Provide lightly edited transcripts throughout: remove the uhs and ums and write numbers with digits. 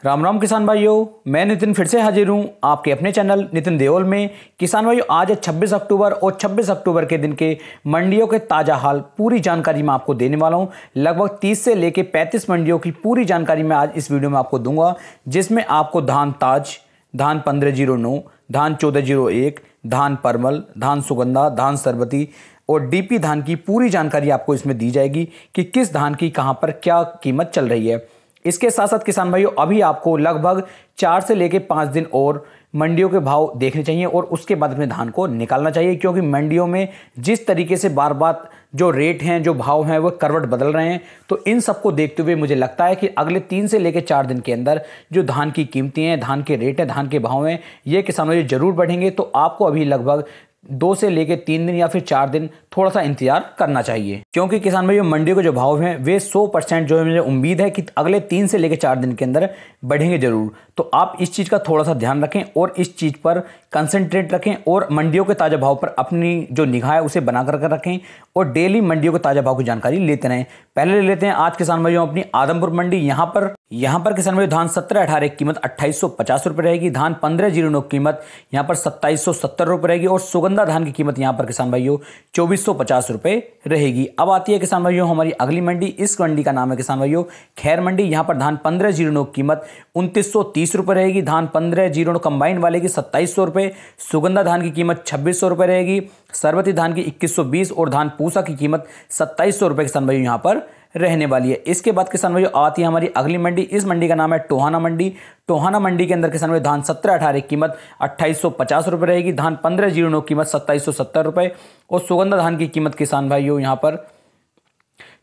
राम राम किसान भाइयों, मैं नितिन फिर से हाजिर हूं आपके अपने चैनल नितिन देओल में। किसान भाइयों, आज है 26 अक्टूबर और 26 अक्टूबर के दिन के मंडियों के ताज़ा हाल पूरी जानकारी मैं आपको देने वाला हूं। लगभग 30 से लेकर 35 मंडियों की पूरी जानकारी मैं आज इस वीडियो में आपको दूंगा, जिसमें आपको धान ताज, धान 1509, धान 1401, धान परमल, धान सुगंधा, धान सरबती और डीपी धान की पूरी जानकारी आपको इसमें दी जाएगी कि किस धान की कहां पर क्या कीमत चल रही है। इसके साथ साथ किसान भाइयों, अभी आपको लगभग 4 से लेकर 5 दिन और मंडियों के भाव देखने चाहिए और उसके बाद अपने धान को निकालना चाहिए, क्योंकि मंडियों में जिस तरीके से बार बार जो रेट हैं, जो भाव हैं, वो करवट बदल रहे हैं। तो इन सबको देखते हुए मुझे लगता है कि अगले 3 से लेकर 4 दिन के अंदर जो धान की कीमतें हैं, धान के रेट हैं, धान के भाव हैं, ये किसानों ये जरूर बढ़ेंगे। तो आपको अभी लगभग 2 से लेकर 3 दिन या फिर 4 दिन थोड़ा सा इंतजार करना चाहिए, क्योंकि किसान भाइयों मंडियों के जो भाव हैं वे 100% जो है, मुझे उम्मीद है कि अगले 3 से लेकर 4 दिन के अंदर बढ़ेंगे जरूर। तो आप इस चीज़ का थोड़ा सा ध्यान रखें और इस चीज़ पर कंसंट्रेट रखें और मंडियों के ताज़ा भाव पर अपनी जो निगाह है उसे बना कर रखें और डेली मंडियों के ताज़ा भाव की जानकारी लेते रहें। पहले ले लेते हैं आज किसान भाइयों अपनी आदमपुर मंडी। यहाँ पर किसान भाइयों धान 17-18 कीमत 2850 रुपये रहेगी, धान 1509 कीमत यहाँ पर 2770 रुपये रहेगी और सुगंधा धान की कीमत यहाँ पर किसान भाइयों 2450 रुपये रहेगी। अब आती है किसान भाइयों हमारी अगली मंडी। इस मंडी का नाम है किसान भाइयों खैर मंडी। यहाँ पर धान 1509 कीमत 2930 रुपये रहेगी, धान 1509 कंबाइन वाले की 2700 रुपये, सुगंधा धान की कीमत 2600 रुपये रहेगी, सरबती धान की 2120 और धान पूसा की कीमत 2700 रुपये किसान भाइयों यहाँ पर रहने वाली है। इसके बाद किसान भाइयों आती है हमारी अगली मंडी। इस मंडी का नाम है टोहाना मंडी। टोहाना मंडी के अंदर किसान भाइयों धान 17-18 कीमत 2850 रुपये रहेगी, धान 1509 कीमत 2770 रुपये और सुगंधा धान की कीमत किसान भाइयों यहाँ पर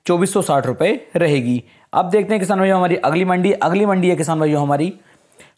2460 रुपये रहेगी। अब देखते हैं किसान भाइयों हमारी अगली मंडी है किसान भाइयों हमारी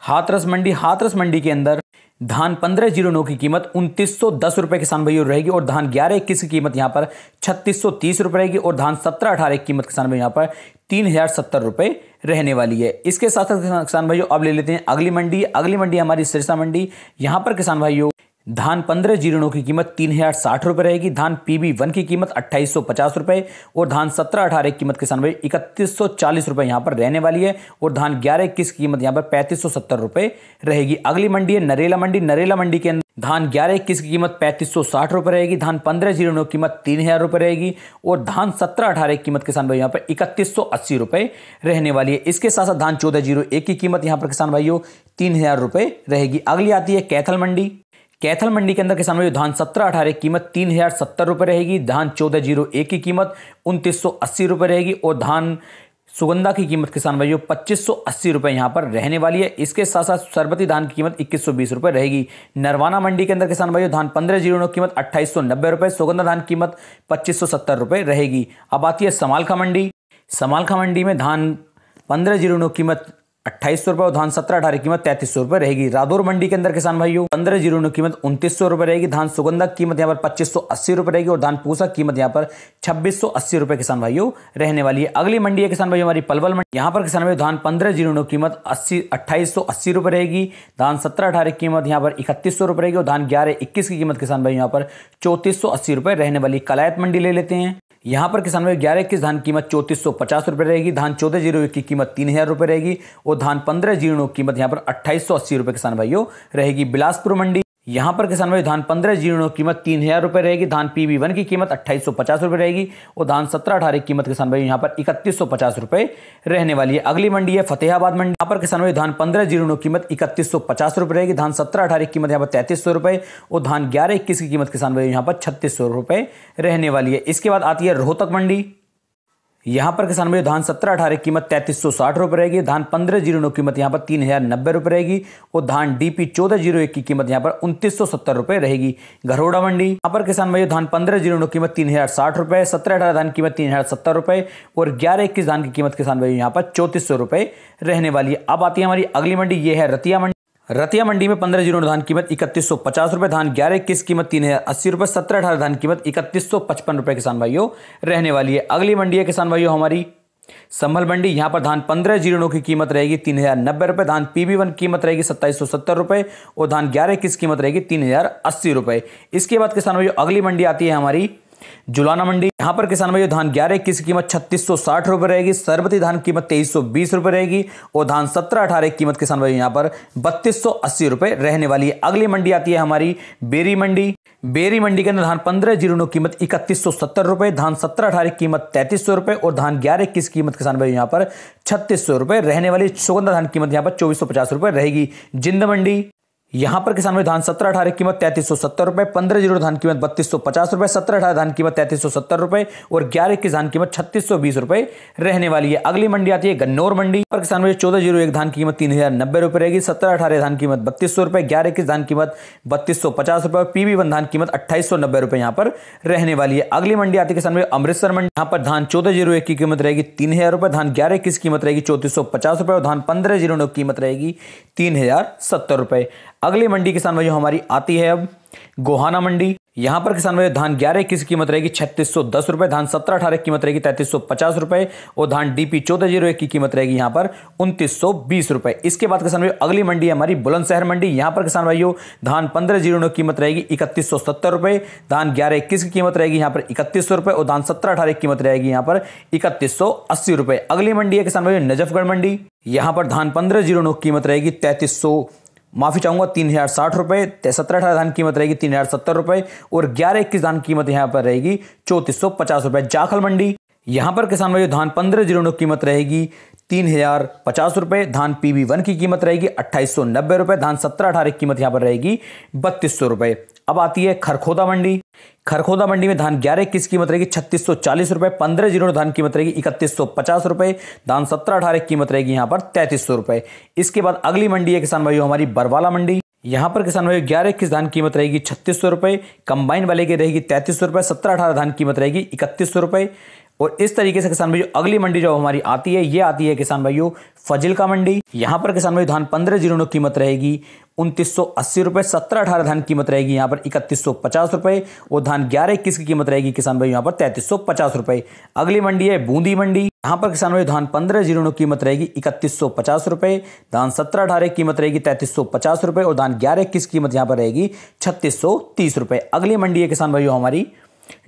हाथरस मंडी। हाथरस मंडी के अंदर धान 1509 की कीमत 2910 रुपये किसान भाइयों रहेगी और धान 1121 की कीमत यहाँ पर 3630 रुपये रहेगी और धान 17-18 की कीमत किसान भाइयों यहाँ पर 3070 रुपये रहने वाली है। इसके साथ साथ किसान भाइयों अब ले लेते हैं अगली मंडी हमारी सिरसा मंडी। यहाँ पर किसान भाइयों धान 1509 की कीमत 3060 रुपये रहेगी, धान PB1 की कीमत 2850 रुपये और धान 17-18 की कीमत किसान भाई 3140 रुपये यहाँ पर रहने वाली है और धान 1121 की कीमत यहाँ पर 3570 रुपये रहेगी। अगली मंडी है नरेला मंडी। नरेला मंडी के अंदर धान 1121 की कीमत 3560 रुपये रहेगी, धान 1509 की कीमत 3000 रुपये रहेगी और धान 17-18 की कीमत किसान भाई यहाँ पर 3180 रुपये रहने वाली है। इसके साथ साथ धान 1401 की कीमत यहाँ पर किसान भाइयों 3000 रुपये रहेगी। अगली आती है कैथल मंडी। कैथल मंडी के अंदर किसान भाइयों धान 17-18 कीमत 3070 रुपये रहेगी, धान 1401 की कीमत 2980 रुपये रहेगी और धान सुगंधा की कीमत किसान भाइयों 2580 रुपये यहाँ पर रहने वाली है। इसके साथ साथ सरबती धान की कीमत 2120 रुपये रहेगी। नरवाना मंडी के अंदर किसान भाइयों धान 1509 कीमत 2890 रुपये, सुगंधा धान की कीमत 2570 रुपये रहेगी। अब आती है समालखा मंडी। समालखा मंडी में धान 1509 कीमत 2800 रुपये और धान 17-18 कीमत 3300 रुपये रहेगी। रादौर मंडी के अंदर किसान भाइयों 1509 कीमत 2900 रुपये रहेगी, धान सुगंधा की कीमत यहाँ पर 2580 रुपये रहेगी और धान पूसा की कीमत यहाँ पर 2680 रुपये किसान भाइयों रहने वाली है। अगली मंडी है किसान भाइयों हमारी पलवल मंडी। यहाँ पर किसान भाइयों धान 1509 कीमत 2880 रुपये रहेगी, धान 17-18 की कीमत यहाँ पर 3100 रुपये रहेगी और धान 1121 की कीमत किसान भाइयों यहाँ पर 3480 रुपये रहने वाली। कलायत मंडी ले लेते हैं। यहाँ पर किसान भाई 1121 धान कीमत 3450 रुपये रहेगी, धान 1401 की कीमत 3000 रुपये रहेगी और धान 1509 कीमत यहाँ पर 2880 रुपये किसान भाइयों रहेगी। बिलासपुर मंडी। यहाँ पर किसान भाई धान 1509 कीमत 3000 रुपये रहेगी, धान PB1 की कीमत 2850 रुपये रहेगी और धान 17-18 कीमत किसान भाई यहाँ पर 3150 रुपये रहने वाली है। अगली मंडी है फतेहाबाद मंडी। यहाँ पर किसान भाई धान 1509 कीमत 3150 रुपये रहेगी, धान 17-18 कीमत यहाँ पर 3300 रुपये और धान 1121 की कीमत किसान भाई यहाँ पर 3600 रुपये रहने वाली है। इसके बाद आती है रोहतक मंडी। यहाँ पर किसान भाई धान 17-18 कीमत 3360 रुपये रहेगी, धान 1509 कीमत यहाँ पर 3090 रुपये रहेगी और धान DP 1401 की कीमत यहाँ पर 2970 रुपये रहेगी। घरोड़ा मंडी। यहाँ पर किसान भाई धान 1509 कीमत 3060 रुपये, 17-18 धान कीमत 3070 रुपये और 1121 धान की कीमत किसान भाई यहाँ पर 3400 रुपये रहने वाली है। अब आती है हमारी अगली मंडी, ये है रतिया मंडी। रतिया मंडी में 1509 धान कीमत 3150 रुपये, धान 1121 कीमत 3080 रुपये, 17-18 धान कीमत 3155 रुपये किसान भाइयों रहने वाली है। अगली मंडी है किसान भाइयों हमारी संभल मंडी। यहाँ पर धान 1509 की कीमत रहेगी 3090 रुपये, धान PB1 कीमत रहेगी 2770 रुपये और धान 1121 कीमत रहेगी 3080 रुपये। इसके बाद किसान भाइयों अगली मंडी आती है हमारी जुलाना मंडी, यहाँ पर किसान भाइयों धान 11-21 की कीमत 3660 रुपये रहेगी। सरबती धान की कीमत 2320 रुपये रहेगी और धान 17-18 की कीमत किसान भाइयों यहाँ पर 3280 रुपये रहने वाली है। अगली मंडी आती है हमारी बेरी मंडी। बेरी मंडी के अंदर धान 1509 कीमत 3170 रुपये, धान 17-18 की कीमत 3300 रुपये और धान 11-21 कीमत किसान भाइयों यहाँ पर 3600 रुपये रहने वाली। सुगंधा धान की कीमत यहाँ पर 2450 रुपये रहेगी। जिंद मंडी, यहां पर किसान भाई धान 17-18 की कीमत 3370 रुपए, 15-0 धान की कीमत 3250 रुपए, 17-18 धान की कीमत 3370 रुपए और 11-21 धान की कीमत 3620 रुपए रहने वाली है। अगली मंडी आती है गन्नौर मंडी पर किसान भाई 14-01 धान की कीमत 3090 रुपए रहेगी, 17-18 धान की कीमत 3200 रुपए, 11-21 धान की कीमत 3250 रुपए और PB1 धान की कीमत 2890 रुपए यहाँ पर रहने वाली है। अगली मंडी आती है किसान भाई अमृतसर मंडी, यहाँ पर धान 14-01 की कीमत रहेगी 3000 रुपए, धान 11-21 कीमत रहेगी 3450 रुपए और धान 15-09 कीमत रहेगी 3070 रुपए। अगली मंडी किसान भाइयों हमारी आती है अब गोहाना मंडी, यहां पर किसान भाइयों धान 11-21 की कीमत रहेगी 3610 रुपए, धान 17-18 की कीमत रहेगी 3350 रुपए और धान DP 14-01 की कीमत रहेगी यहां पर 2920 रुपए। इसके बाद किसान भाइयों अगली मंडी है हमारी बुलंदशहर मंडी, यहां पर किसान भाइयों धान 15-09 की कीमत रहेगी 3170 रुपए, धान 11-21 की कीमत रहेगी यहां पर 3100 रुपए और धान 17-18 की कीमत रहेगी यहां पर 3180 रुपए। अगली मंडी है किसान भाइयों नजफगढ़ मंडी, यहां पर धान 15-09 की कीमत रहेगी 3060 रुपए, 17-18 धान की कीमत रहेगी 3070 रुपए और 11-21 धान की कीमत यहां पर रहेगी 3450 रुपए। जाखल मंडी, यहां पर किसान भाइयों धान 15-09 की कीमत रहेगी 3050 रुपए, धान PB1 की कीमत रहेगी 2890 रुपए, धान 17-18 की कीमत यहां पर रहेगी 3200 रुपए। अब आती है खरखोदा मंडी। खरखोदा मंडी में धान 11-21 की कीमत रहेगी 3640 रुपए, 15-0 धान की कीमत रहेगी 3150 रुपए, धान 17-18 की कीमत रहेगी यहां पर 3300 रुपए। इसके बाद अगली मंडी है किसान भाइयों हमारी बरवाला मंडी, यहां पर किसान भाइयों 11-21 धान की कीमत रहेगी 3600 रुपए, कंबाइन वाले की रहेगी 3300 रुपए, 17-18 धान की कीमत रहेगी 3100 रुपए। और इस तरीके से किसान भाइयों अगली मंडी जो हमारी आती है ये आती है किसान भाइयों फजिल्का मंडी, यहां पर किसान भाइयों धान 15-09 कीमत रहेगी 2980 रुपए, 17-18 धान की कीमत रहेगी यहां पर 3150 रुपए और धान 11-21 की कीमत रहेगी किसान भाइयों यहां पर 3350 रुपए। अगली मंडी है बूंदी मंडी, यहां पर किसान भाइयों धान 15-09 कीमत रहेगी 3150 रुपए, धान 17-18 कीमत रहेगी 3350 रुपए और धान 11-21 कीमत यहां पर रहेगी 3630 रुपए। अगली मंडी है किसान भाइयों हमारी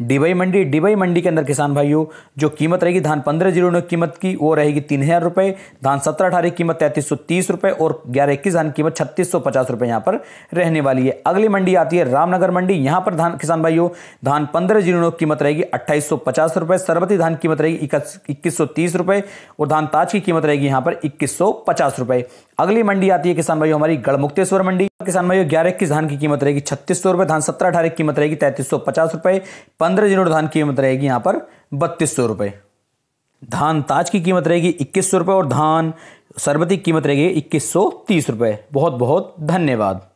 डिबई मंडी। डिबई मंडी के अंदर किसान भाइयों जो कीमत रहेगी धान 15-09 कीमत की वो रहेगी 3000 रुपए, धान 17-18 कीमत 3330 रुपए और 11-21 धान कीमत 3650 रुपए यहाँ पर रहने वाली है। अगली मंडी आती है रामनगर मंडी, यहाँ पर धान किसान भाइयों धान 15-09 कीमत रहेगी 2850 रुपए, सरबती धान कीमत रहेगी 2130 रुपए और धान ताज की कीमत रहेगी यहाँ पर 2150 रुपए। अगली मंडी आती है किसान भाइयों हमारी गढ़मुक्तेश्वर मंडी, किसान भाइयों 11-21 धान की कीमत रहेगी 3600 रुपए, धान 17-18 की कीमत रहेगी 3350 रुपए, 15-0 धान की कीमत रहेगी यहाँ पर 3200 रुपए, धान ताज की कीमत रहेगी 2100 रुपए और धान सरबती की कीमत रहेगी 2130 रुपए। बहुत बहुत धन्यवाद।